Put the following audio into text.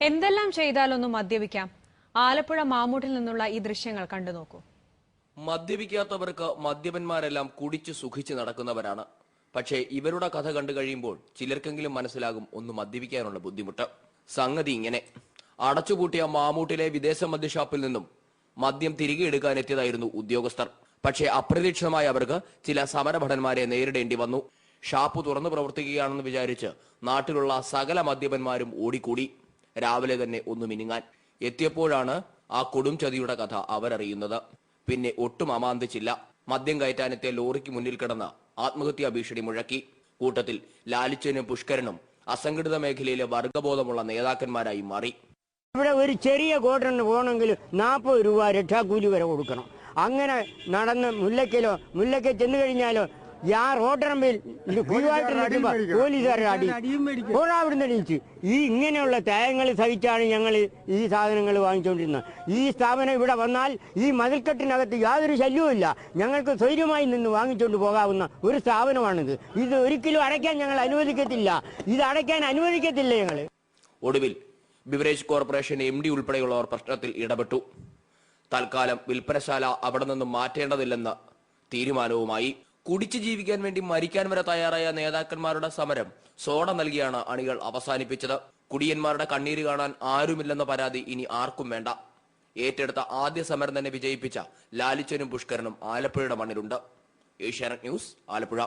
എന്തെല്ലാം ചെയ്താലൊന്നും മദ്യപിക്കാം. ആലപ്പുഴ മാമൂട്ടിൽ നിന്നുള്ള ഈ ദൃശ്യങ്ങൾ കണ്ടു നോക്കൂ. മദ്യപിക്കാത്തവർക്ക് മദ്യപന്മാരെല്ലാം കുടിച്ചു സുഖിച്ച് നടക്കുന്നവരാണ്. പക്ഷേ ഇവരുടെ കഥ കണ്ടു കഴിയുമ്പോൾ ചിലർക്കെങ്കിലും മനസ്സിലാകും ഒന്ന് മദ്യപിക്കാനുള്ള ബുദ്ധിമുട്ട്. സംഗതി ഇങ്ങനെ: അടച്ചുപൂട്ടിയ മാമൂട്ടിലെ വിദേശ മദ്യഷാപ്പിൽ നിന്നും മദ്യം തിരികെ എടുക്കാൻ എത്തിയതായിരുന്നു ഉദ്യോഗസ്ഥർ. പക്ഷേ അപ്രതീക്ഷിതമായി അവർക്ക് ചില സമരഭടന്മാരെ നേരിടേണ്ടി വന്നു. ഷാപ്പ് തുറന്നു പ്രവർത്തിക്കുകയാണെന്ന് വിചാരിച്ച് നാട്ടിലുള്ള സകല മദ്യപന്മാരും ഓടിക്കൂടി. രാവിലെ തന്നെ ഒന്ന് മിനുങ്ങാൻ എത്തിയപ്പോഴാണ് ആ കൊടും ചതിയുടെ കഥ അവരറിയുന്നത്. പിന്നെ ഒട്ടും അമാന്തിച്ചില്ല. മദ്യം കയറ്റാനെത്തിയ ലോറിക്ക് മുന്നിൽ കിടന്ന് ആത്മഹത്യാ ഭീഷണി മുഴക്കി. കൂട്ടത്തിൽ ലാലിച്ചനും പുഷ്കരനും അസംഘടിത മേഖലയിലെ വർഗബോധമുള്ള നേതാക്കന്മാരായി മാറി. ഇവിടെ ഒരു ചെറിയ ക്വാർട്ടറിന് പോകണമെങ്കിൽ 40 രൂപ രക്ഷാക്കൂലി വരെ കൊടുക്കണം. അങ്ങനെ നടന്ന് മുല്ലയ്ക്ക് ചെന്ന് കഴിഞ്ഞാലോ റോട്ടറമ്പിൽ പോലീസുകാരുടെ അടി അവിടുന്ന് എണീച്ച് ഇങ്ങനെയുള്ള ത്യാഗങ്ങൾ സഹിച്ചാണ് ഞങ്ങൾ ഈ സാധനങ്ങൾ വാങ്ങിച്ചുകൊണ്ടിരുന്നത്. ഈ സ്ഥാപനം ഇവിടെ വന്നാൽ ഈ മതിൽക്കെട്ടിനകത്ത് യാതൊരു ശല്യവുമില്ല. ഞങ്ങൾക്ക് സ്വൈര്യമായി നിന്ന് വാങ്ങിച്ചുകൊണ്ട് പോകാവുന്ന ഒരു സ്ഥാപനമാണിത്. ഇത് ഒരിക്കലും അടയ്ക്കാൻ ഞങ്ങൾ അനുവദിക്കത്തില്ല. ഇത് അടയ്ക്കാൻ അനുവദിക്കത്തില്ല ഞങ്ങൾ. ഒടുവിൽ ബിവറേജ് കോർപ്പറേഷൻ MD ഉൾപ്പെടെയുള്ളവർ പ്രശ്നത്തിൽ ഇടപെട്ടു. തൽക്കാലം വിൽപ്പനശാല അവിടെ നിന്നും മാറ്റേണ്ടതില്ലെന്ന തീരുമാനവുമായി. കുടിച്ചു ജീവിക്കാൻ വേണ്ടി മരിക്കാൻ വരെ തയ്യാറായ നേതാക്കന്മാരുടെ സമരം സോഡ നൽകിയാണ് അണികൾ അവസാനിപ്പിച്ചത്. കുടിയന്മാരുടെ കണ്ണീര് കാണാൻ ആരുമില്ലെന്ന പരാതി ഇനി ആർക്കും വേണ്ട. ഏറ്റെടുത്ത ആദ്യ സമരം തന്നെ വിജയിപ്പിച്ച ലാലിച്ചനും പുഷ്കരനും ആലപ്പുഴയുടെ മണ്ണിലുണ്ട്. ഏഷ്യാനെറ്റ് ന്യൂസ്, ആലപ്പുഴ.